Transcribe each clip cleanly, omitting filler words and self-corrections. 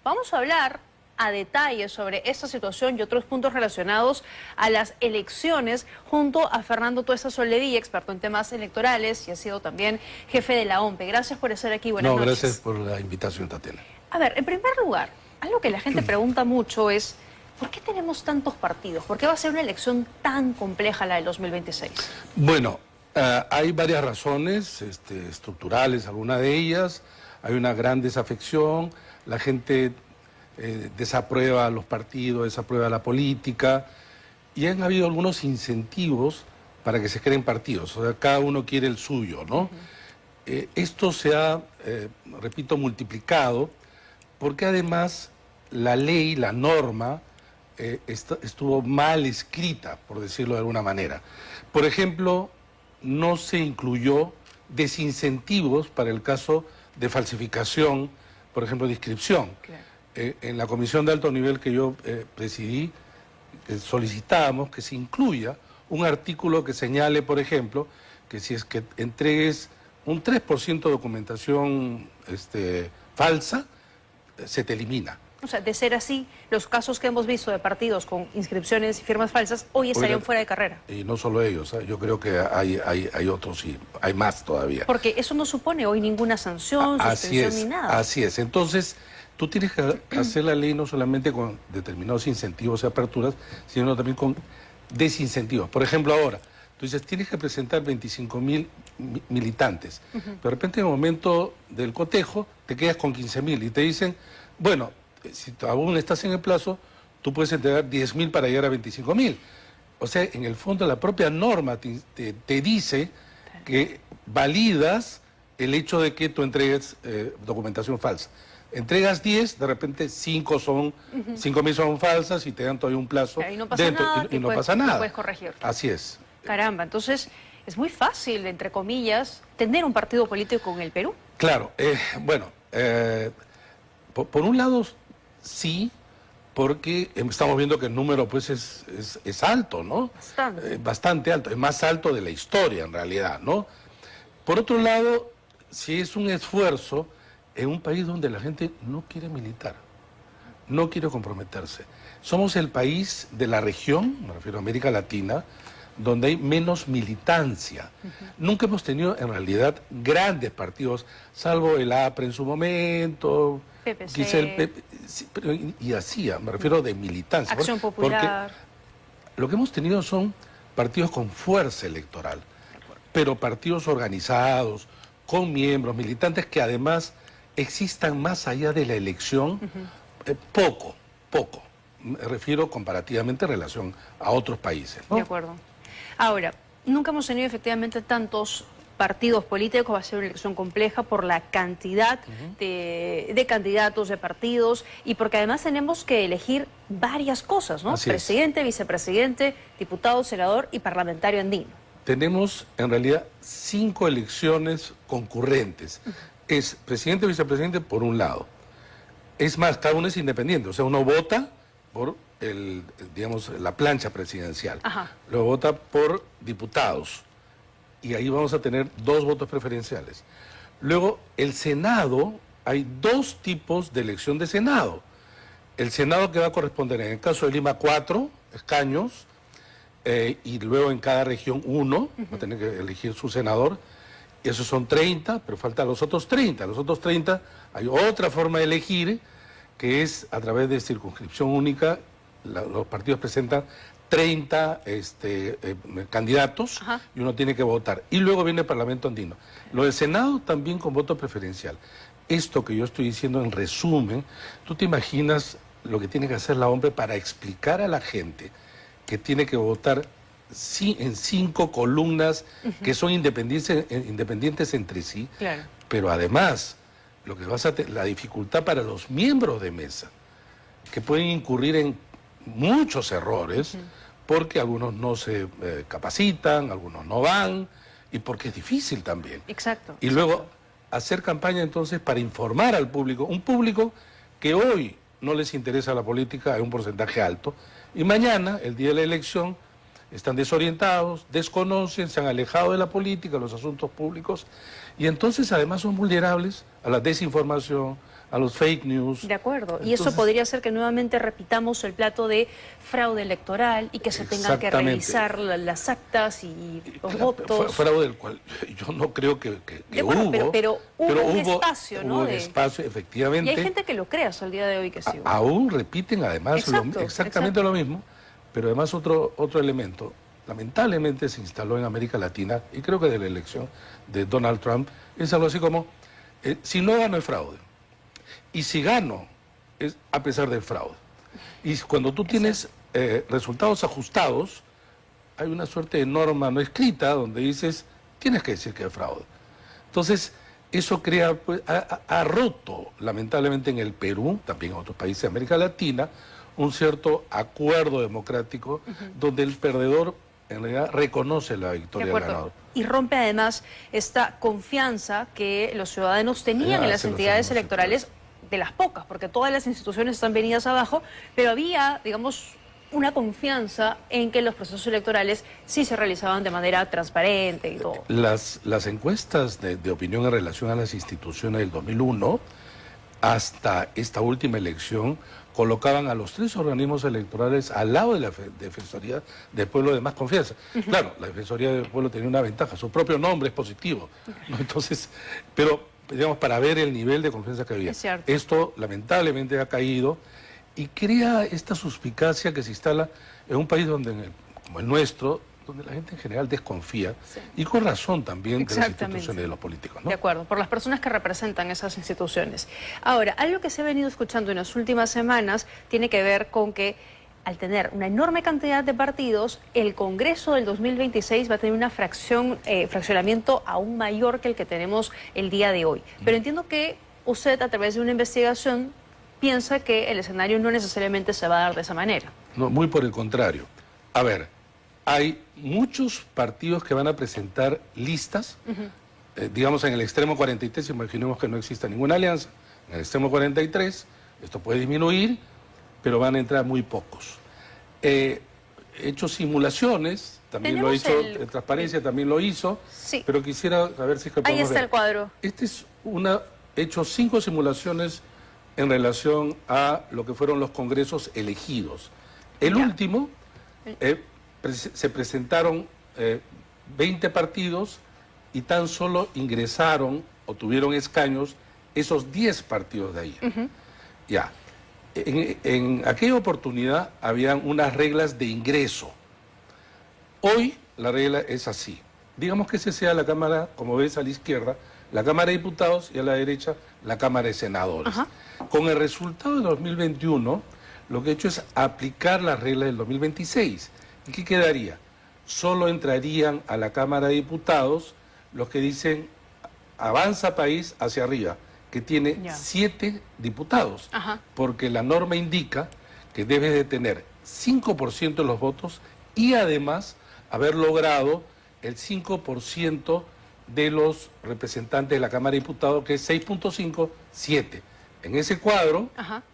Vamos a hablar a detalle sobre esta situación y otros puntos relacionados a las elecciones junto a Fernando Tuesta Soledí, experto en temas electorales y ha sido también jefe de la OMPE. Gracias por estar aquí. Buenas noches. Gracias por la invitación, Tatiana. A ver, en primer lugar, algo que la gente pregunta mucho es ¿por qué tenemos tantos partidos? ¿Por qué va a ser una elección tan compleja la del 2026? Bueno, hay varias razones estructurales, algunas de ellas. Hay una gran desafección, la gente desaprueba los partidos, desaprueba la política, y han habido algunos incentivos para que se creen partidos, o sea, cada uno quiere el suyo, ¿no? Esto se ha, repito, multiplicado, porque además la ley, la norma, estuvo mal escrita, por decirlo de alguna manera. Por ejemplo, no se incluyó desincentivos para el caso de falsificación, por ejemplo, de inscripción. Claro. En la comisión de alto nivel que yo presidí, solicitábamos que se incluya un artículo que señale, por ejemplo, que si es que entregues un 3% de documentación falsa, se te elimina. O sea, de ser así, los casos que hemos visto de partidos con inscripciones y firmas falsas hoy estarían fuera de carrera. Y no solo ellos, yo creo que hay otros y hay más todavía. Porque eso no supone hoy ninguna sanción, suspensión ni nada. Así es. Entonces, tú tienes que hacer la ley no solamente con determinados incentivos y aperturas, sino también con desincentivos. Por ejemplo, ahora, tú dices, tienes que presentar 25.000 militantes. Pero de repente, en el momento del cotejo, te quedas con 15.000 y te dicen, bueno, si aún estás en el plazo, tú puedes entregar 10.000 para llegar a 25.000. O sea, en el fondo la propia norma te dice que validas el hecho de que tú entregues documentación falsa. Entregas 10, de repente 5.000 son falsas y te dan todavía un plazo. Claro, y no pasa dentro, nada, y no pasa nada. No puedes corregir. Así es. Caramba, entonces es muy fácil, entre comillas, tener un partido político en el Perú. Claro, bueno, por un lado sí, porque estamos viendo que el número pues es alto, ¿no? Bastante. Bastante alto, es más alto de la historia en realidad, ¿no? Por otro lado, sí es un esfuerzo en un país donde la gente no quiere militar, no quiere comprometerse. Somos el país de la región, me refiero a América Latina, donde hay menos militancia. Nunca hemos tenido en realidad grandes partidos, salvo el APRE en su momento, PPC. quizá el PP, sí, pero y así, me refiero de militancia. Acción Popular. Porque lo que hemos tenido son partidos con fuerza electoral, pero partidos organizados, con miembros, militantes que además existan más allá de la elección, poco. Me refiero comparativamente en relación a otros países, ¿no? De acuerdo. Ahora, nunca hemos tenido efectivamente tantos partidos políticos, va a ser una elección compleja por la cantidad de candidatos, de partidos, y porque además tenemos que elegir varias cosas, ¿no? Así es. Presidente, vicepresidente, diputado, senador y parlamentario andino. Tenemos en realidad 5 elecciones concurrentes. Es presidente, vicepresidente por un lado. Es más, cada uno es independiente, o sea, uno vota por digamos, la plancha presidencial. Ajá. Luego vota por diputados. Y ahí vamos a tener 2 votos preferenciales. Luego, el Senado, hay 2 tipos de elección de Senado. El Senado que va a corresponder, en el caso de Lima, 4 escaños, y luego en cada región 1, va a tener que elegir su senador. Esos son 30, pero faltan los otros 30. Los otros 30 hay otra forma de elegir, que es a través de circunscripción única. Los partidos presentan 30 candidatos. Ajá. Y uno tiene que votar. Y luego viene el Parlamento andino. Lo del Senado también con voto preferencial. Esto que yo estoy diciendo en resumen, ¿tú te imaginas lo que tiene que hacer la OMPE para explicar a la gente que tiene que votar en 5 columnas que son independientes entre sí? Claro. Pero además, lo que la dificultad para los miembros de mesa, que pueden incurrir en muchos errores, porque algunos no se capacitan, algunos no van, y porque es difícil también. Exacto. Y luego hacer campaña entonces para informar al público, un público que hoy no les interesa la política, hay un porcentaje alto, y mañana, el día de la elección, están desorientados, desconocen, se han alejado de la política, los asuntos públicos, y entonces además son vulnerables a la desinformación, a los fake news. De acuerdo. Y Entonces, eso podría hacer que nuevamente repitamos el plato de fraude electoral y que se tengan que revisar las actas y los votos. Fraude del cual yo no creo que acuerdo, hubo. Pero hubo un espacio, ¿no? Hubo un espacio, efectivamente. Y hay gente que lo cree hasta el día de hoy que sí. Aún repiten además Exacto. lo mismo, pero además otro elemento. Lamentablemente se instaló en América Latina, y creo que de la elección de Donald Trump, es algo así como, si no gano es fraude, y si gano es a pesar del fraude. Y cuando tú tienes resultados ajustados, hay una suerte de norma no escrita donde dices, tienes que decir que es fraude. Entonces, eso crea, pues, ha roto, lamentablemente en el Perú, también en otros países de América Latina, un cierto acuerdo democrático donde el perdedor en realidad reconoce la victoria del ganador. Y rompe además esta confianza que los ciudadanos tenían en las entidades electorales, de las pocas, porque todas las instituciones están venidas abajo, pero había, digamos, una confianza en que los procesos electorales sí se realizaban de manera transparente y todo. Las encuestas de opinión en relación a las instituciones del 2001 hasta esta última elección colocaban a los tres organismos electorales al lado de la Defensoría del Pueblo de más confianza. Claro, la Defensoría del Pueblo tenía una ventaja, su propio nombre es positivo, ¿no? Entonces, pero digamos, para ver el nivel de confianza que había. Esto lamentablemente ha caído y crea esta suspicacia que se instala en un país donde, como el nuestro, donde la gente en general desconfía, y con razón también de las instituciones y de los políticos, ¿no? De acuerdo, por las personas que representan esas instituciones. Ahora, algo que se ha venido escuchando en las últimas semanas tiene que ver con que al tener una enorme cantidad de partidos, el Congreso del 2026 va a tener una fraccionamiento aún mayor que el que tenemos el día de hoy. Pero entiendo que usted, a través de una investigación, piensa que el escenario no necesariamente se va a dar de esa manera. No, muy por el contrario. A ver, hay muchos partidos que van a presentar listas, digamos en el extremo 43, imaginemos que no exista ninguna alianza, en el extremo 43, esto puede disminuir, pero van a entrar muy pocos. He hecho simulaciones, también lo he hecho, Transparencia también lo hizo, pero quisiera saber si es que podemos Ahí está ver. el cuadro. He hecho 5 simulaciones en relación a lo que fueron los congresos elegidos. El último, se presentaron 20 partidos y tan solo ingresaron o tuvieron escaños esos 10 partidos de ahí. Ya. En aquella oportunidad habían unas reglas de ingreso. Hoy la regla es así. Digamos que ese sea la Cámara, como ves a la izquierda, la Cámara de Diputados y a la derecha la Cámara de Senadores. Con el resultado de 2021, lo que he hecho es aplicar las reglas del 2026. ¿Y qué quedaría? Solo entrarían a la Cámara de Diputados los que dicen avanza país hacia arriba, que tiene 7 diputados, porque la norma indica que debe de tener 5% de los votos y además haber logrado el 5% de los representantes de la Cámara de Diputados, que es 6.5, 7. En ese cuadro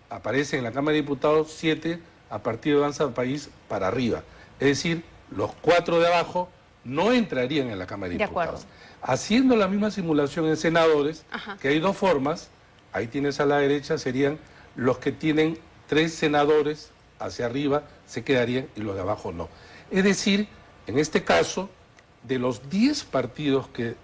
aparece en la Cámara de Diputados 7 a partir de Avanza País para arriba. Es decir, los 4 de abajo no entrarían en la Cámara de Diputados. Haciendo la misma simulación en senadores, que hay 2 formas, ahí tienes a la derecha, serían los que tienen 3 senadores hacia arriba, se quedarían y los de abajo no. Es decir, en este caso, de los 10 partidos que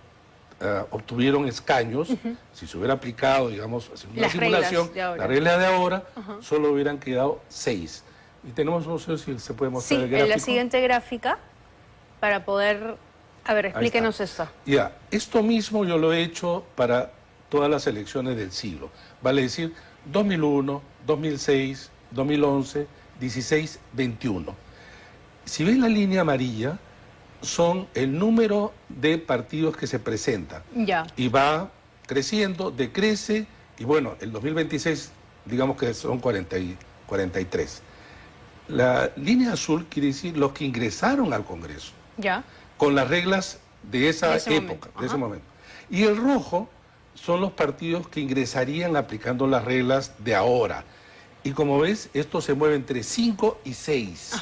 obtuvieron escaños, si se hubiera aplicado, digamos, una simulación, la regla de ahora, solo hubieran quedado 6. Y tenemos, no sé si se puede mostrar el gráfico. En la siguiente gráfica, para poder... A ver, explíquenos esto. Ya, esto mismo yo lo he hecho para todas las elecciones del siglo. Vale decir, 2001, 2006, 2011, 16, 21. Si ven la línea amarilla, son el número de partidos que se presentan. Y va creciendo, decrece, y bueno, el 2026, digamos que son 43. La línea azul quiere decir los que ingresaron al Congreso. Con las reglas de esa época, de ese momento. Y el rojo son los partidos que ingresarían aplicando las reglas de ahora. Y como ves, esto se mueve entre 5 y 6.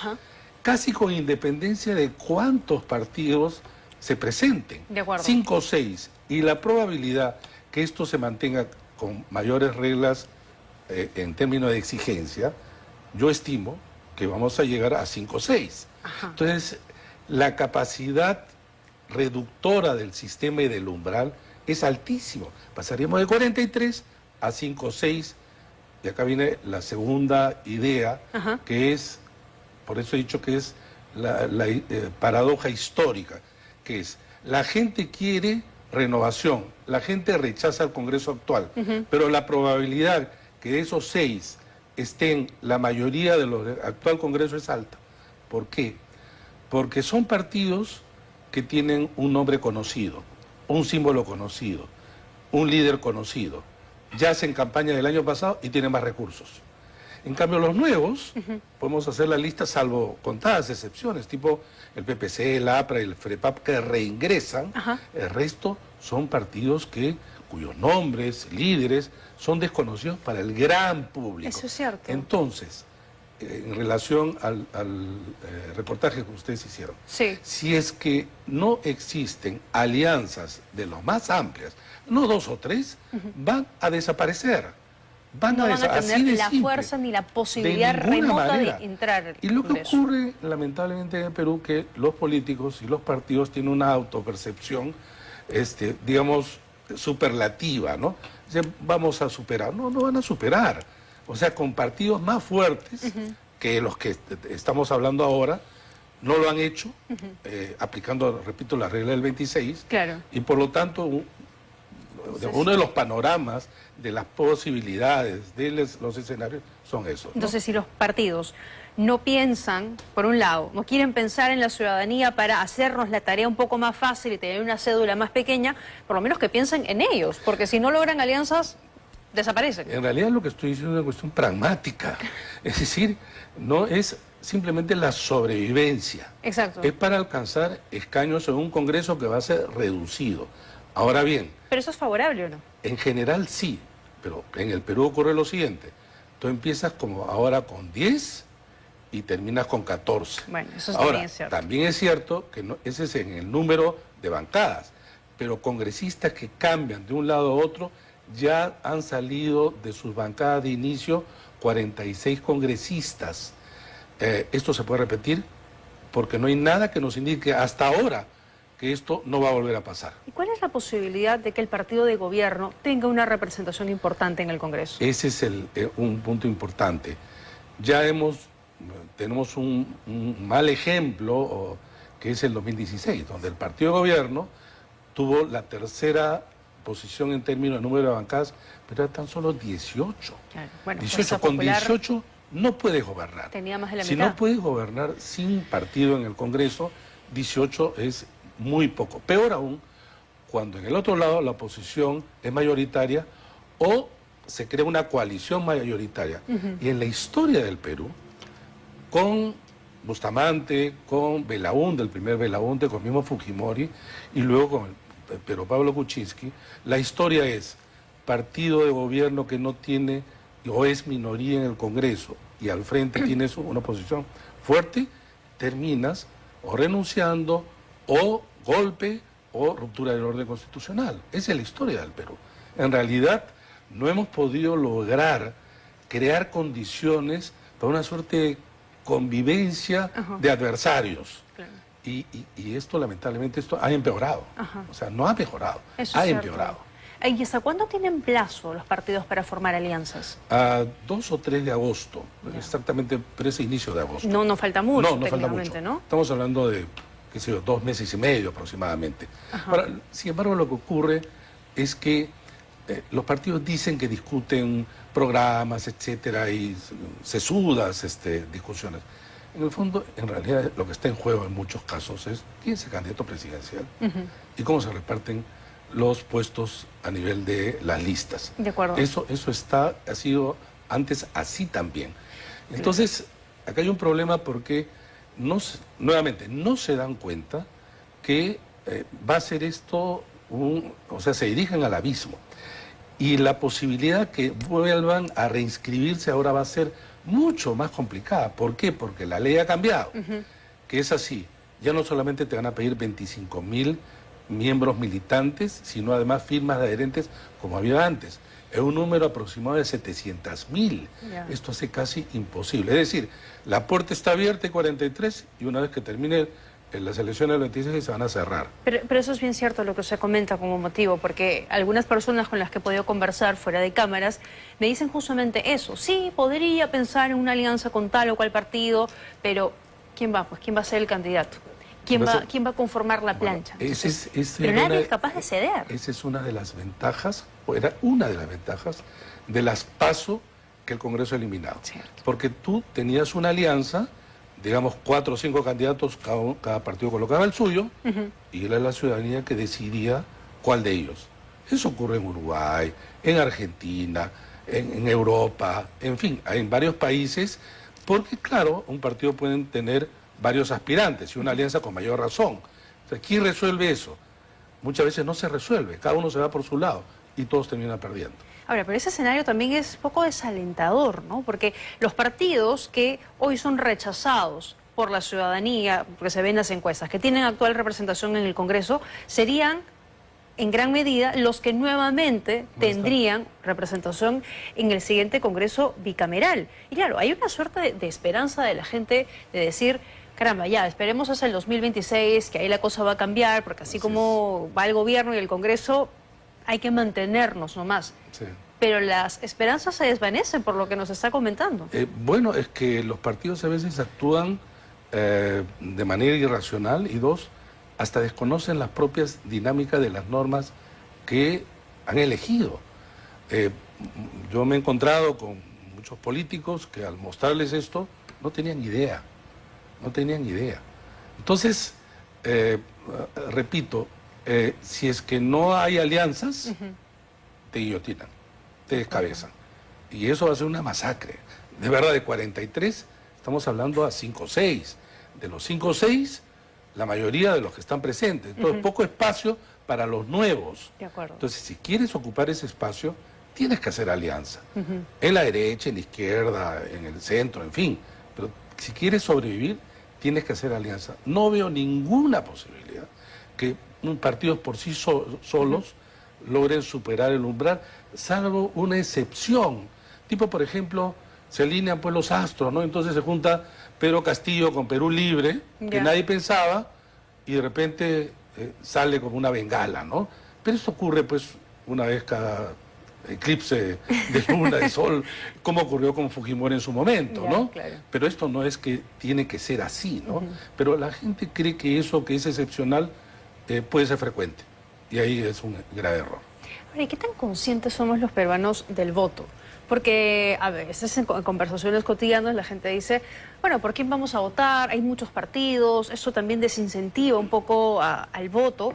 Casi con independencia de cuántos partidos se presenten. 5 o 6. Y la probabilidad que esto se mantenga con mayores reglas en términos de exigencia, yo estimo que vamos a llegar a 5 o 6. Ajá. Entonces, la capacidad reductora del sistema y del umbral es altísimo. Pasaríamos de 43 a 5 o 6. Y acá viene la segunda idea, Ajá. que es, por eso he dicho que es la paradoja histórica, que es, la gente quiere renovación, la gente rechaza el Congreso actual, pero la probabilidad que de esos 6 estén la mayoría de los del actual Congreso es alta. ¿Por qué? Porque son partidos que tienen un nombre conocido, un símbolo conocido, un líder conocido. Ya hacen campaña del año pasado y tienen más recursos. En cambio, los nuevos, podemos hacer la lista salvo contadas excepciones, tipo el PPC, el APRA y el FREPAP, que reingresan. Ajá. El resto son partidos cuyos nombres, líderes, son desconocidos para el gran público. Eso es cierto. Entonces, en relación al reportaje que ustedes hicieron, Sí. si es que no existen alianzas de los más amplias, no 2 o 3, van a desaparecer. No van a así tener de la simple. fuerza ni la posibilidad De ninguna remota manera. de entrar. Y lo que en eso. ocurre, lamentablemente, en el Perú, que los políticos y los partidos tienen una autopercepción, digamos, superlativa, ¿no? Dicen, vamos a superar. No, no van a superar. O sea, con partidos más fuertes que los que estamos hablando ahora, no lo han hecho, aplicando, repito, la regla del 26. Claro. Y por lo tanto, uno de los panoramas de las posibilidades de los escenarios son esos, ¿no? Entonces, si los partidos no piensan, por un lado, no quieren pensar en la ciudadanía para hacernos la tarea un poco más fácil y tener una cédula más pequeña, por lo menos que piensen en ellos, porque si no logran alianzas, desaparecen. En realidad lo que estoy diciendo es una cuestión pragmática, es decir, no es simplemente la sobrevivencia. Exacto. Es para alcanzar escaños en un Congreso que va a ser reducido. Ahora bien, Pero eso es favorable, ¿o no? en general sí, pero en el Perú ocurre lo siguiente. Tú empiezas como ahora con 10 y terminas con 14. Bueno, eso es Ahora, también cierto. también es cierto que ese es en el número de bancadas, pero congresistas que cambian de un lado a otro ya han salido de sus bancadas de inicio 46 congresistas. Esto se puede repetir porque no hay nada que nos indique hasta ahora que esto no va a volver a pasar. ¿Y cuál es la posibilidad de que el partido de gobierno tenga una representación importante en el Congreso? Ese es un punto importante. Ya tenemos un mal ejemplo, que es el 2016, donde el partido de gobierno tuvo la tercera posición en términos de número de bancadas, pero era tan solo 18. Claro. Bueno, 18, Fuerza con Popular 18 no puedes gobernar. tenía más de la Si mitad. no puedes gobernar sin partido en el Congreso, 18 es muy poco. Peor aún, cuando en el otro lado la oposición es mayoritaria o se crea una coalición mayoritaria. Y en la historia del Perú, con Bustamante, con Belaúnde, el primer Belaúnde, con el mismo Fujimori, y luego con Pedro Pablo Kuczynski, la historia es partido de gobierno que no tiene o es minoría en el Congreso y al frente tienes una oposición fuerte, terminas o renunciando o golpe o ruptura del orden constitucional. Esa es la historia del Perú. En realidad no hemos podido lograr crear condiciones para una suerte de convivencia de adversarios. Claro. Y esto, lamentablemente, esto ha empeorado. Ajá. O sea, no ha mejorado, Eso ha es cierto. empeorado. ¿Y hasta cuándo tienen plazo los partidos para formar alianzas? A 2 o 3 de agosto, exactamente 13 inicio de agosto. No, no falta mucho, no falta mucho. técnicamente, ¿no? Estamos hablando de, qué sé yo, 2 meses y medio aproximadamente. Ajá. Ahora, sin embargo, lo que ocurre es que los partidos dicen que discuten programas, etcétera, y sesudas discusiones. En el fondo, en realidad, lo que está en juego en muchos casos es quién es el candidato presidencial y cómo se reparten los puestos a nivel de las listas. De acuerdo. Eso ha sido antes así también. Entonces, acá hay un problema porque nuevamente no se dan cuenta que va a ser esto o sea, se dirigen al abismo. Y la posibilidad que vuelvan a reinscribirse ahora va a ser mucho más complicada. ¿Por qué? Porque la ley ha cambiado, que es así. Ya no solamente te van a pedir 25.000 miembros militantes, sino además firmas de adherentes como había antes. es un número aproximado de 700.000. Ya. Esto hace casi imposible. Es decir, la puerta está abierta en 43 y una vez que termine las elecciones del 26 se van a cerrar. Pero eso es bien cierto lo que usted comenta como motivo, porque algunas personas con las que he podido conversar fuera de cámaras me dicen justamente eso. Sí, podría pensar en una alianza con tal o cual partido, pero ¿quién va? Pues ¿quién va a ser el candidato? ¿Quién va a conformar la plancha? Entonces, pero nadie es capaz de ceder. Esa es una de las ventajas, o era una de las ventajas de las PASO que el Congreso ha eliminado. Cierto. Porque tú tenías una alianza, digamos 4 o 5 candidatos, cada partido colocaba el suyo, y era la ciudadanía que decidía cuál de ellos. Eso ocurre en Uruguay, en Argentina, en Europa, en fin, en varios países, porque claro, un partido puede tener varios aspirantes y una alianza con mayor razón. O sea, ¿quién resuelve eso? Muchas veces no se resuelve, cada uno se va por su lado y todos terminan perdiendo. Ahora, pero ese escenario también es poco desalentador, ¿no? Porque los partidos que hoy son rechazados por la ciudadanía, porque se ven en las encuestas, que tienen actual representación en el Congreso, serían en gran medida los que nuevamente tendrían representación en el siguiente Congreso bicameral. Y claro, hay una suerte de esperanza de la gente de decir, caramba, ya, esperemos hasta el 2026, que ahí la cosa va a cambiar, porque así como va el gobierno y el Congreso, hay que mantenernos nomás. Sí. Pero las esperanzas se desvanecen por lo que nos está comentando. Bueno, es que los partidos a veces actúan de manera irracional y hasta desconocen las propias dinámicas de las normas que han elegido. Yo me he encontrado con muchos políticos que al mostrarles esto no tenían idea, no tenían idea. Entonces, repito, si es que no hay alianzas, te guillotinan, te descabezan. Y eso va a ser una masacre. De verdad, de 43 estamos hablando a 5 o 6. De los 5 o 6, la mayoría de los que están presentes. Entonces, poco espacio para los nuevos. De acuerdo. Entonces, si quieres ocupar ese espacio, tienes que hacer alianza. En la derecha, en la izquierda, en el centro, en fin. Pero si quieres sobrevivir, tienes que hacer alianza. No veo ninguna posibilidad que partidos por sí solos logren superar el umbral, salvo una excepción. Tipo, por ejemplo, se alinean pues los astros, ¿no? Entonces se junta Pedro Castillo con Perú Libre, que nadie pensaba, y de repente sale como una bengala, ¿no? Pero esto ocurre pues una vez cada eclipse de luna, de sol, como ocurrió con Fujimori en su momento, ¿no? Claro. Pero esto no es que tiene que ser así, ¿no? Pero la gente cree que eso que es excepcional puede ser frecuente, y ahí es un grave error. Ahora, ¿y qué tan conscientes somos los peruanos del voto? Porque a veces en conversaciones cotidianas la gente dice, bueno, ¿por quién vamos a votar? Hay muchos partidos, eso también desincentiva un poco al voto.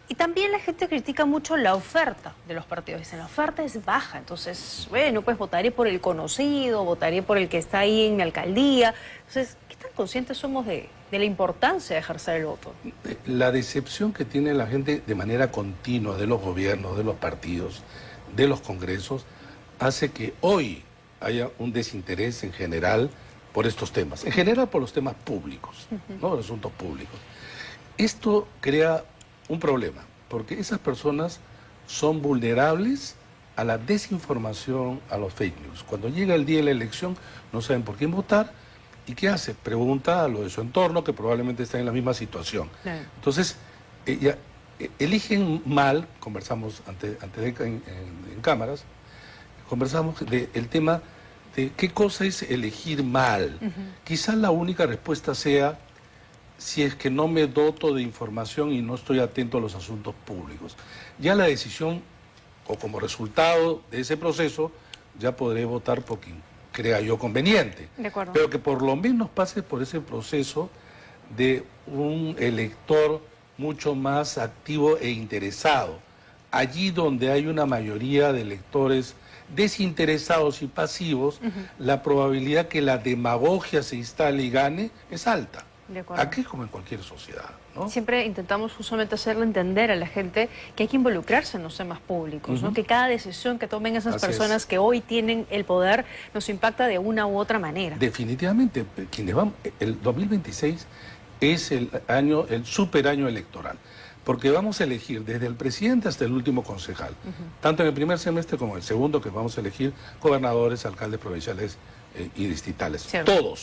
Y también la gente critica mucho la oferta de los partidos. Dicen, la oferta es baja, entonces, bueno, pues votaré por el conocido, votaré por el que está ahí en mi alcaldía. Entonces, ¿qué tan conscientes somos de la importancia de ejercer el voto? La decepción que tiene la gente de manera continua de los gobiernos, de los partidos, de los congresos, hace que hoy haya un desinterés en general por estos temas, en general por los temas públicos, ¿no? Los asuntos públicos. Esto crea un problema, porque esas personas son vulnerables a la desinformación, a los fake news. Cuando llega el día de la elección, no saben por quién votar, ¿y qué hace? Pregunta a los de su entorno, que probablemente están en la misma situación. Claro. Entonces, eligen mal, conversamos antes en cámaras, conversamos del tema de qué cosa es elegir mal. Quizás la única respuesta sea si es que no me doto de información y no estoy atento a los asuntos públicos. Ya la decisión, o como resultado de ese proceso, ya podré votar por quien crea yo conveniente. De acuerdo. Pero que por lo menos pase por ese proceso de un elector mucho más activo e interesado. Allí donde hay una mayoría de electores desinteresados y pasivos, la probabilidad que la demagogia se instale y gane es alta. De acuerdo. Aquí como en cualquier sociedad, ¿no? Siempre intentamos justamente hacerle entender a la gente que hay que involucrarse en los temas públicos, ¿no? Que cada decisión que tomen esas personas que hoy tienen el poder nos impacta de una u otra manera. Definitivamente, el 2026 es el super año electoral. porque vamos a elegir desde el presidente hasta el último concejal, tanto en el primer semestre como en el segundo, que vamos a elegir gobernadores, alcaldes provinciales y distritales. Cierto.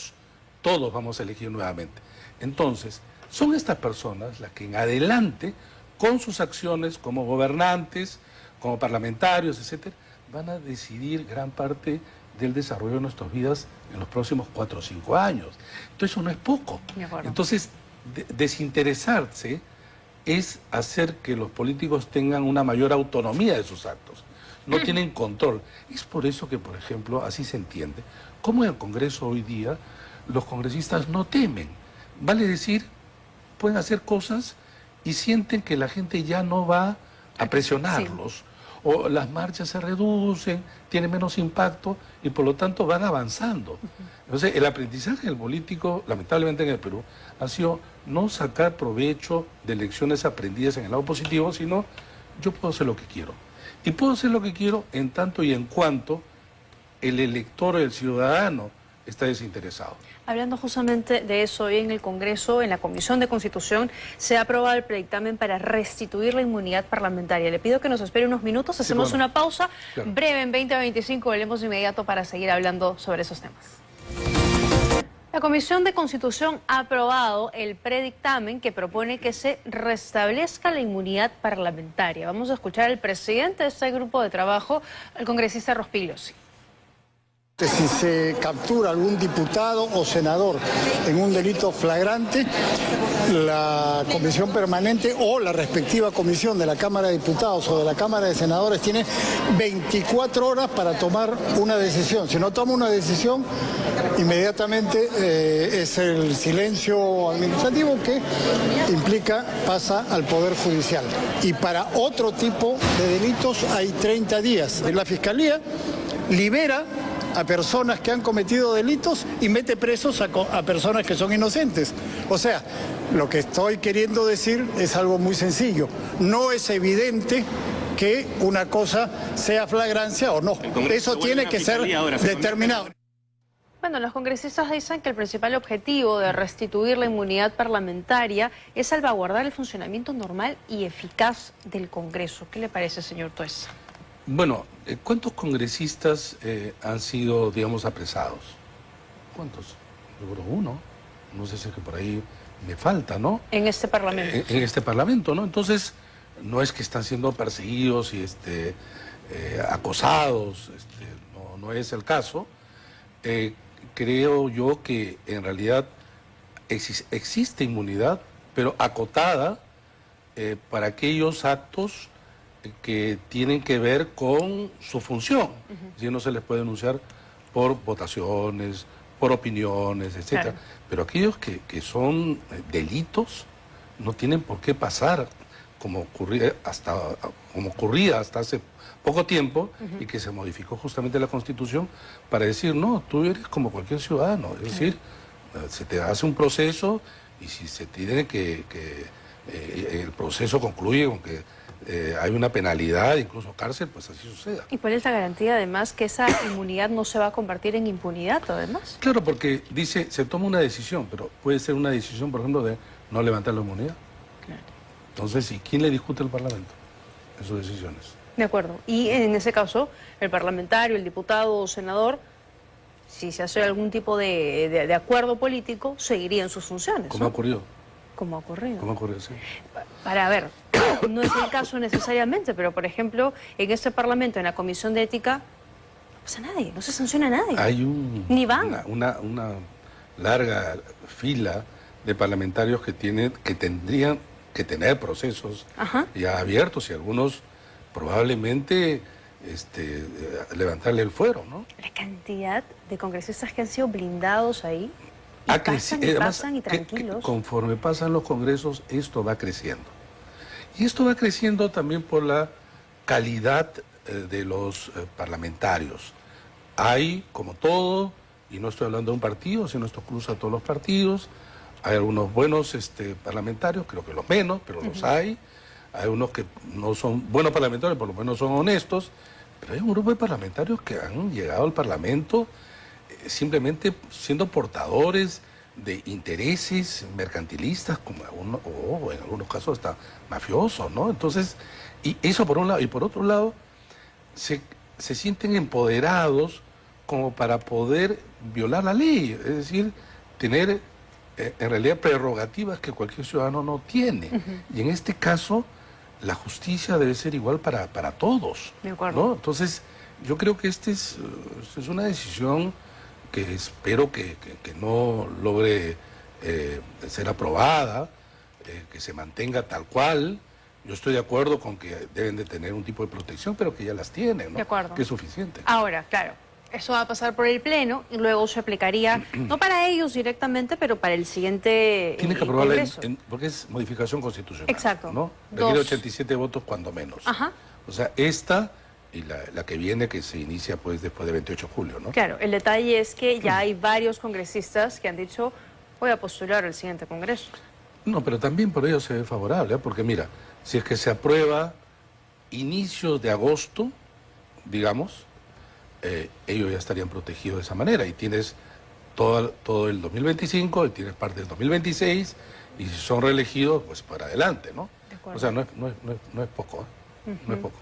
Todos vamos a elegir nuevamente. Entonces, son estas personas las que en adelante, con sus acciones como gobernantes, como parlamentarios, etcétera, van a decidir gran parte del desarrollo de nuestras vidas en los próximos 4 o 5 años. Entonces, eso no es poco. Entonces, desinteresarse es hacer que los políticos tengan una mayor autonomía de sus actos. No tienen control. Es por eso que, por ejemplo, así se entiende, como en el Congreso hoy día los congresistas no temen. Vale decir, pueden hacer cosas y sienten que la gente ya no va a presionarlos. Sí. O las marchas se reducen, tienen menos impacto y por lo tanto van avanzando. Entonces, el aprendizaje del político, lamentablemente en el Perú, ha sido no sacar provecho de lecciones aprendidas en el lado positivo, sino yo puedo hacer lo que quiero. Y puedo hacer lo que quiero en tanto y en cuanto el elector o el ciudadano está desinteresado. Hablando justamente de eso, hoy en el Congreso, en la Comisión de Constitución, se ha aprobado el predictamen para restituir la inmunidad parlamentaria. Le pido que nos espere unos minutos, hacemos una pausa breve en 20 a 25, volvemos de inmediato para seguir hablando sobre esos temas. La Comisión de Constitución ha aprobado el predictamen que propone que se restablezca la inmunidad parlamentaria. Vamos a escuchar al presidente de este grupo de trabajo, el congresista Rospigliosi. Si se captura algún diputado o senador en un delito flagrante, la comisión permanente o la respectiva comisión de la Cámara de Diputados o de la Cámara de Senadores tiene 24 horas para tomar una decisión. Si no toma una decisión, inmediatamente es el silencio administrativo que implica pasa al Poder Judicial. Y para otro tipo de delitos hay 30 días. La Fiscalía libera a personas que han cometido delitos y mete presos a personas que son inocentes. O sea, lo que estoy queriendo decir es algo muy sencillo. No es evidente que una cosa sea flagrancia o no. Eso tiene que ser determinado. Bueno, los congresistas dicen que el principal objetivo de restituir la inmunidad parlamentaria es salvaguardar el funcionamiento normal y eficaz del Congreso. ¿Qué le parece, señor Tuesa? Bueno, ¿cuántos congresistas han sido, digamos, apresados? ¿Cuántos? Yo creo uno. No sé si es que por ahí me falta, ¿no? En este Parlamento. En este Parlamento, ¿no? Entonces, no es que están siendo perseguidos y acosados, no es el caso. Creo yo que en realidad existe inmunidad, pero acotada para aquellos actos que tienen que ver con su función. Si no se les puede denunciar por votaciones, por opiniones, etcétera. Claro. Pero aquellos que son delitos no tienen por qué pasar como ocurría hasta hace poco tiempo y que se modificó justamente la Constitución para decir, no, tú eres como cualquier ciudadano. Es decir, se te hace un proceso y si se tiene el proceso concluye con que hay una penalidad, incluso cárcel, pues así suceda. ¿Y cuál es la garantía, además, que esa inmunidad no se va a convertir en impunidad, además? Claro, porque dice, se toma una decisión, pero puede ser una decisión, por ejemplo, de no levantar la inmunidad. Claro. Entonces, ¿y quién le discute al Parlamento en sus decisiones? De acuerdo. Y en ese caso, el parlamentario, el diputado o senador, si se hace algún tipo de acuerdo político, seguiría en sus funciones. ¿Cómo ha ocurrido? Como ha ocurrido. Como ha ocurrido, sí. Para ver, no es el caso necesariamente, pero por ejemplo, en este Parlamento, en la Comisión de Ética, no pasa nadie, no se sanciona a nadie. Hay ni van. Una larga fila de parlamentarios que tendrían que tener procesos ya abiertos y algunos probablemente levantarle el fuero, ¿no? La cantidad de congresistas que han sido blindados ahí. Y pasan y tranquilos. Conforme pasan los congresos, esto va creciendo. Y esto va creciendo también por la calidad de los parlamentarios. Hay, como todo, y no estoy hablando de un partido, sino esto cruza a todos los partidos, hay algunos buenos parlamentarios, creo que los menos, pero los hay. Hay unos que no son buenos parlamentarios, por lo menos son honestos, pero hay un grupo de parlamentarios que han llegado al Parlamento simplemente siendo portadores de intereses mercantilistas, como o en algunos casos hasta mafiosos, ¿no? Entonces, y eso por un lado, y por otro lado, se sienten empoderados como para poder violar la ley, es decir, tener en realidad prerrogativas que cualquier ciudadano no tiene. Y en este caso, la justicia debe ser igual para todos. De acuerdo. ¿No? Entonces, yo creo que esta es una decisión que espero que no logre ser aprobada, que se mantenga tal cual. Yo estoy de acuerdo con que deben de tener un tipo de protección, pero que ya las tienen, ¿no? De acuerdo. Que es suficiente. Ahora, claro, eso va a pasar por el Pleno y luego se aplicaría, no para ellos directamente, pero para el siguiente Tiene que aprobarla Congreso. porque es modificación constitucional. Exacto. ¿No? Requiere 2. 87 votos cuando menos. Ajá. O sea, esta y la que viene, que se inicia pues después de 28 de julio, ¿no? Claro, el detalle es que ya hay varios congresistas que han dicho, voy a postular al siguiente Congreso. No, pero también por ello se ve favorable, ¿eh? Porque mira, si es que se aprueba inicios de agosto, digamos, ellos ya estarían protegidos de esa manera y tienes todo el 2025 y tienes parte del 2026 y si son reelegidos, pues para adelante, ¿no? De acuerdo. O sea, no es poco, ¿eh? No es poco.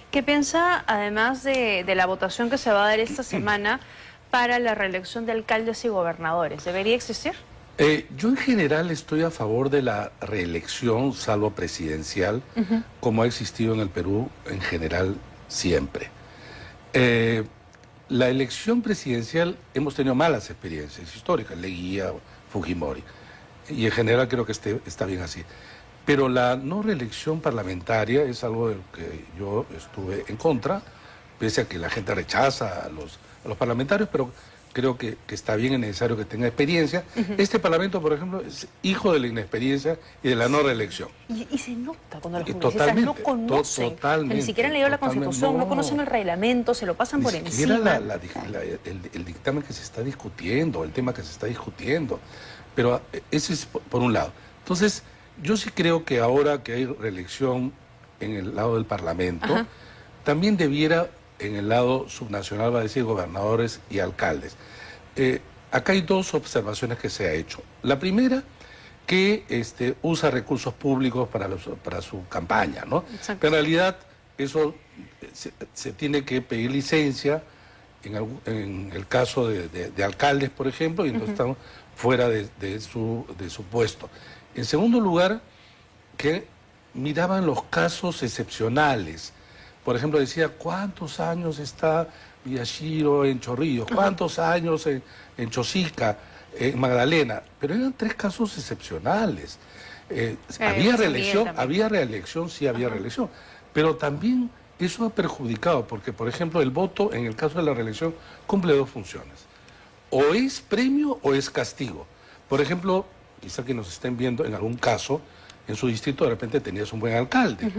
¿Qué piensa, además de la votación que se va a dar esta semana para la reelección de alcaldes y gobernadores? ¿Debería existir? Yo en general estoy a favor de la reelección, salvo presidencial, como ha existido en el Perú en general siempre. La elección presidencial hemos tenido malas experiencias históricas, Leguía, Fujimori, y en general creo que está bien así. Pero la no reelección parlamentaria es algo de lo que yo estuve en contra, pese a que la gente rechaza a los parlamentarios, pero creo que está bien y necesario que tenga experiencia. Este Parlamento, por ejemplo, es hijo de la inexperiencia y de la no reelección. Y se nota cuando los congresistas Totalmente, no conocen, totalmente, ni siquiera han leído la totalmente, Constitución, no no. conocen el reglamento, se lo pasan por Ni siquiera encima. el dictamen que se está discutiendo, el tema que se está discutiendo. Pero ese es por un lado. Entonces, yo sí creo que ahora que hay reelección en el lado del Parlamento, también debiera en el lado subnacional, va a decir, gobernadores y alcaldes. Acá hay dos observaciones que se ha hecho. La primera, que usa recursos públicos para su campaña, ¿no? Exacto. Pero en realidad eso se tiene que pedir licencia en el caso de alcaldes, por ejemplo, y entonces están fuera de su puesto. En segundo lugar, que miraban los casos excepcionales. Por ejemplo, decía, ¿cuántos años está Villashiro en Chorrillos? ¿Cuántos años en Chosica, en Magdalena? Pero eran 3 casos excepcionales. Había reelección, sí había reelección. Pero también eso ha perjudicado, porque, por ejemplo, el voto, en el caso de la reelección, cumple 2 funciones. O es premio o es castigo. Por ejemplo, quizá que nos estén viendo, en algún caso, en su distrito de repente tenías un buen alcalde,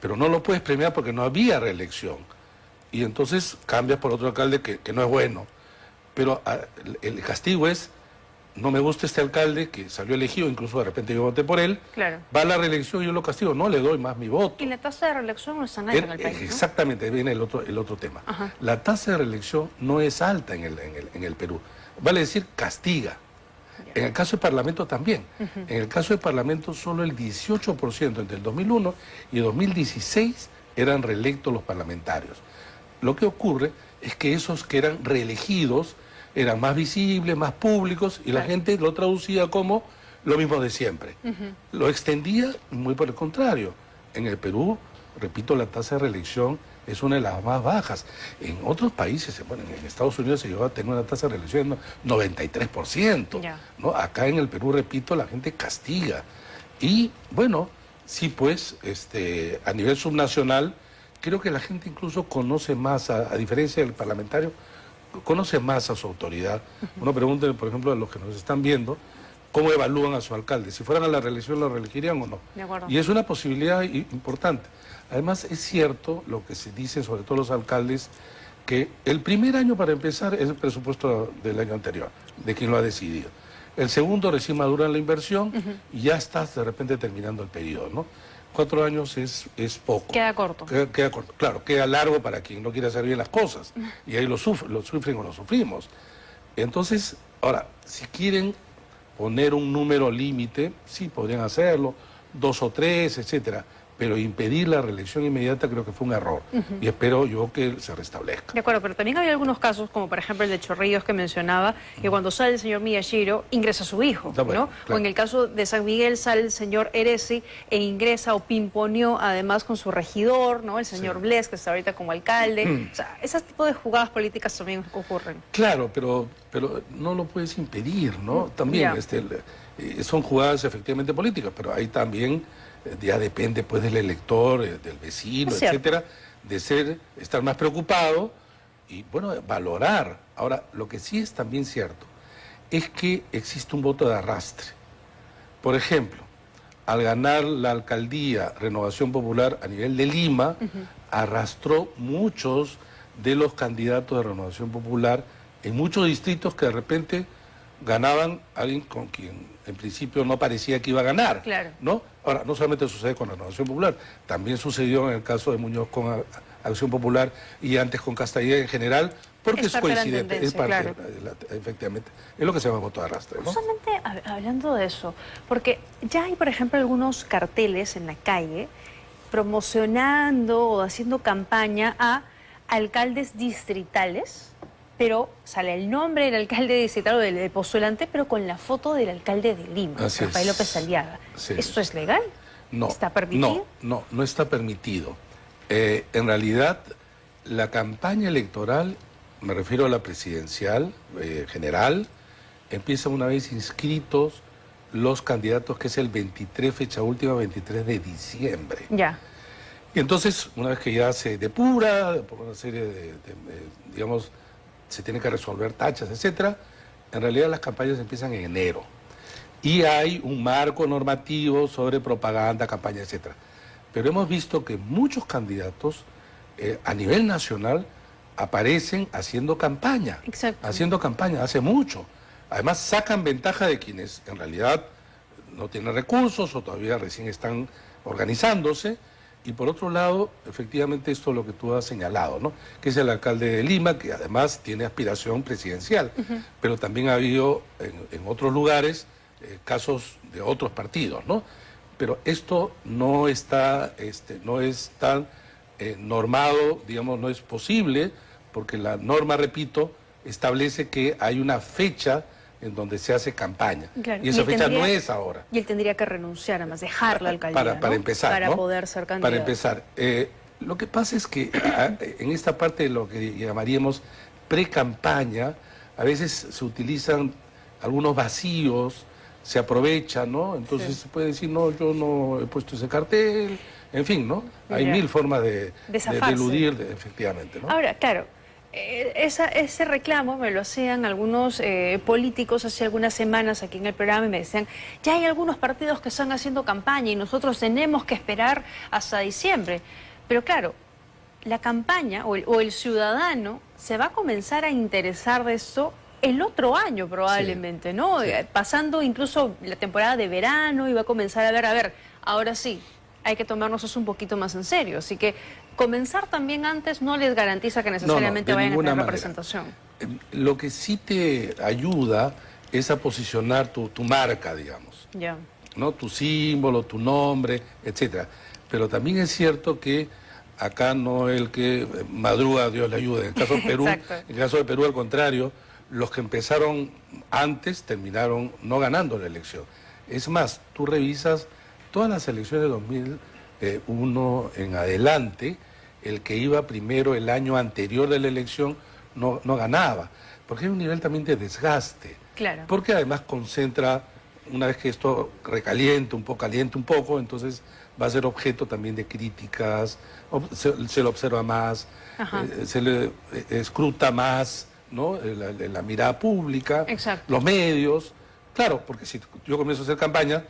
pero no lo puedes premiar porque no había reelección. Y entonces cambias por otro alcalde que no es bueno. Pero el castigo es, no me gusta este alcalde que salió elegido, incluso de repente yo voté por él, Claro. va a la reelección y yo lo castigo, no le doy más mi voto. Y la tasa de reelección no es tan alta en el país, ¿no? Exactamente, viene el otro tema. La tasa de reelección no es alta en el Perú. Vale decir, castiga. En el caso del Parlamento también. En el caso del Parlamento solo el 18% entre el 2001 y 2016 eran reelectos los parlamentarios. Lo que ocurre es que esos que eran reelegidos eran más visibles, más públicos y la gente lo traducía como lo mismo de siempre. Lo extendía muy por el contrario. En el Perú, repito, la tasa de reelección es una de las más bajas. En otros países, bueno, en Estados Unidos se llegó a tener una tasa de reelección de 93%. ¿No? Acá en el Perú, repito, la gente castiga. Y bueno, sí pues, a nivel subnacional, creo que la gente incluso conoce más, a diferencia del parlamentario, conoce más a su autoridad. Uno pregunta, por ejemplo, a los que nos están viendo, ¿cómo evalúan a su alcalde? Si fueran a la reelección, ¿lo reelegirían o no? De acuerdo. Y es una posibilidad importante. Además, es cierto lo que se dice, sobre todo los alcaldes, que el primer año, para empezar, es el presupuesto del año anterior, de quien lo ha decidido. El segundo recién madura la inversión y ya estás de repente terminando el periodo, ¿no? 4 años es poco. Queda corto. Queda corto. Claro, queda largo para quien no quiere hacer bien las cosas. Y ahí lo sufren o lo sufrimos. Entonces, ahora, si quieren poner un número límite, sí podrían hacerlo, 2 o 3, etcétera, pero impedir la reelección inmediata creo que fue un error y espero yo que se restablezca. De acuerdo, pero también había algunos casos, como por ejemplo el de Chorrillos que mencionaba, que cuando sale el señor Miyashiro ingresa su hijo, Bueno, ¿no? claro. O en el caso de San Miguel sale el señor Eresi e ingresa o pimponeó además con su regidor, ¿no? El señor Bles, que está ahorita como alcalde. O sea, ese tipo de jugadas políticas también ocurren. Claro, pero no lo puedes impedir, ¿no? También son jugadas efectivamente políticas, pero ahí también ya depende pues del elector, del vecino, etcétera, de estar más preocupado y bueno, valorar. Ahora, lo que sí es también cierto es que existe un voto de arrastre. Por ejemplo, al ganar la alcaldía Renovación Popular a nivel de Lima, arrastró muchos de los candidatos de Renovación Popular en muchos distritos que de repente ganaban a alguien con quien en principio no parecía que iba a ganar, ¿no? Ahora, no solamente sucede con la Renovación Popular, también sucedió en el caso de Muñoz con Acción Popular y antes con Castañeda en general, porque es coincidente, es parte, efectivamente, es lo que se llama voto de arrastre, ¿no? Justamente hablando de eso, porque ya hay, por ejemplo, algunos carteles en la calle promocionando o haciendo campaña a alcaldes distritales, pero sale el nombre del alcalde distrital o del postulante, pero con la foto del alcalde de Lima, Rafael López Aliaga. Sí. ¿Esto es legal? No. ¿Está permitido? No está permitido. En realidad, la campaña electoral, me refiero a la presidencial general, empieza una vez inscritos los candidatos, que es el 23, fecha última, 23 de diciembre. Ya. Y entonces, una vez que ya se depura, por una serie digamos, se tiene que resolver tachas, etcétera, en realidad las campañas empiezan en enero. Y hay un marco normativo sobre propaganda, campaña, etcétera. Pero hemos visto que muchos candidatos a nivel nacional aparecen haciendo campaña. Exacto. Haciendo campaña, hace mucho. Además sacan ventaja de quienes en realidad no tienen recursos o todavía recién están organizándose. Y por otro lado, efectivamente esto es lo que tú has señalado, ¿no? Que es el alcalde de Lima, que además tiene aspiración presidencial. Pero también ha habido en otros lugares casos de otros partidos, ¿no? Pero esto no está, no es tan normado, digamos, no es posible, porque la norma, repito, establece que hay una fecha en donde se hace campaña. Claro. Y esa fecha no es ahora. Y él tendría que renunciar, además, dejar la alcaldía, para empezar, para ¿no? poder ser candidato. Para empezar. Lo que pasa es que en esta parte de lo que llamaríamos pre-campaña, a veces se utilizan algunos vacíos, se aprovechan, ¿no? Entonces se puede decir, no, yo no he puesto ese cartel, en fin, ¿no? Hay mil formas de eludir, efectivamente, ¿no? Ahora, claro, ese reclamo me lo hacían algunos políticos hace algunas semanas aquí en el programa y me decían, ya hay algunos partidos que están haciendo campaña y nosotros tenemos que esperar hasta diciembre. Pero claro, la campaña o el ciudadano se va a comenzar a interesar de esto el otro año probablemente, ¿no? Pasando incluso la temporada de verano y va a comenzar a ver, ahora sí, hay que tomarnos eso un poquito más en serio. Así que comenzar también antes no les garantiza que necesariamente vayan a tener representación. Lo que sí te ayuda es a posicionar tu marca, digamos. Ya. ¿No? Tu símbolo, tu nombre, etcétera. Pero también es cierto que acá no el que madruga, Dios le ayude. En el caso de Perú, en el caso de Perú, al contrario, los que empezaron antes terminaron no ganando la elección. Es más, tú revisas todas las elecciones de 2001 en adelante, el que iba primero el año anterior de la elección no ganaba, porque hay un nivel también de desgaste. Claro. Porque además concentra, una vez que esto caliente un poco, entonces va a ser objeto también de críticas, se lo observa más, se le escruta más, ¿no? La mirada pública, los medios. Claro, porque si yo comienzo a hacer campaña,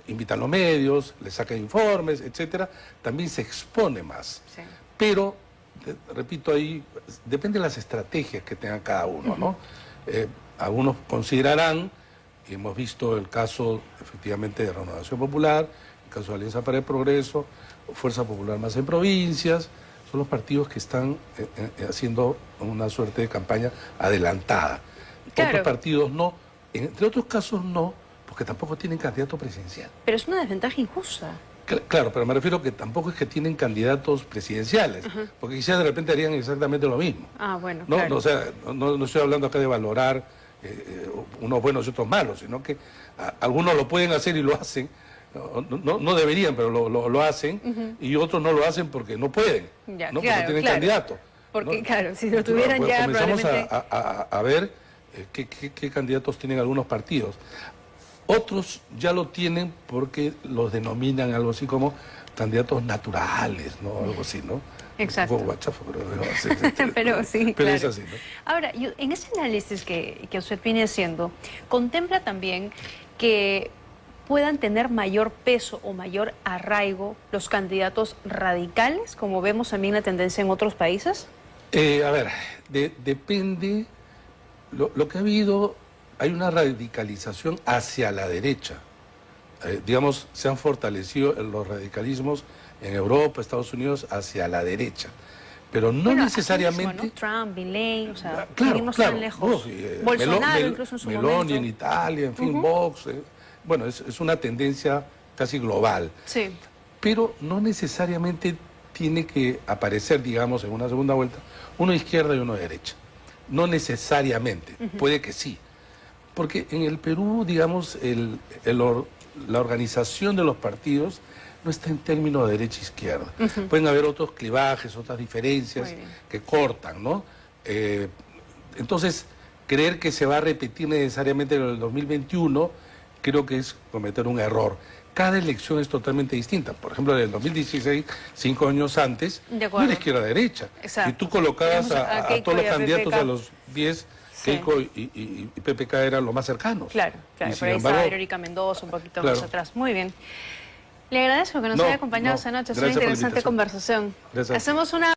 invitan los medios, le sacan informes, etcétera, también se expone más. Sí. Pero, repito, ahí depende de las estrategias que tenga cada uno, ¿no? Algunos considerarán, y hemos visto el caso efectivamente de Renovación Popular, el caso de Alianza para el Progreso, Fuerza Popular Más en provincias, son los partidos que están haciendo una suerte de campaña adelantada. Claro. Otros partidos no, Entre otros casos no, porque tampoco tienen candidato presidencial. Pero es una desventaja injusta. Claro, pero me refiero que tampoco es que tienen candidatos presidenciales, porque quizás de repente harían exactamente lo mismo. Ah, bueno, No, claro. no, o sea, no estoy hablando acá de valorar unos buenos y otros malos, sino que algunos lo pueden hacer y lo hacen, no deberían, pero lo hacen, y otros no lo hacen porque no pueden, Ya, ¿no? claro, porque tienen claro. candidato. Porque, ¿no? claro, si lo tuvieran Pues ya comenzamos probablemente... a ver qué candidatos tienen algunos partidos. Otros ya lo tienen porque los denominan algo así como candidatos naturales, ¿no? Algo así, ¿no? Exacto. Un poco guachafo, pero, Pero sí, pero claro. es así, ¿no? Ahora, en ese análisis que usted viene haciendo, ¿contempla también que puedan tener mayor peso o mayor arraigo los candidatos radicales, como vemos también la tendencia en otros países? A ver, depende. Lo que ha habido, hay una radicalización hacia la derecha. Digamos, se han fortalecido los radicalismos en Europa, Estados Unidos, hacia la derecha. Pero no Bueno, necesariamente... aquí mismo, ¿no? Trump, Milei, o sea, claro, irnos claro. tan lejos. No, Bolsonaro incluso en su Meloni momento. en Italia, en fin, Vox. Bueno, es una tendencia casi global. Sí. Pero no necesariamente tiene que aparecer, digamos, en una segunda vuelta, uno de izquierda y uno de derecha. No necesariamente, puede que sí. Porque en el Perú, digamos, la organización de los partidos no está en términos de derecha-izquierda. Pueden haber otros clivajes, otras diferencias que cortan, ¿no? Entonces, creer que se va a repetir necesariamente en el 2021, creo que es cometer un error. Cada elección es totalmente distinta. Por ejemplo, en el 2016, 5 años antes, De no acuerdo. era izquierda-derecha. Exacto. Y tú colocabas Tenemos a a Keiko todos los y a candidatos PPK. a los 10, Sí. Keiko y PPK eran los más cercanos. Claro, claro. Y Por sin ahí embargo, está Verónica Mendoza, un poquito claro. más atrás. Muy bien. Le agradezco que nos No, haya acompañado no. esta noche. Es una Gracias por la interesante invitación. conversación. Gracias. Hacemos una...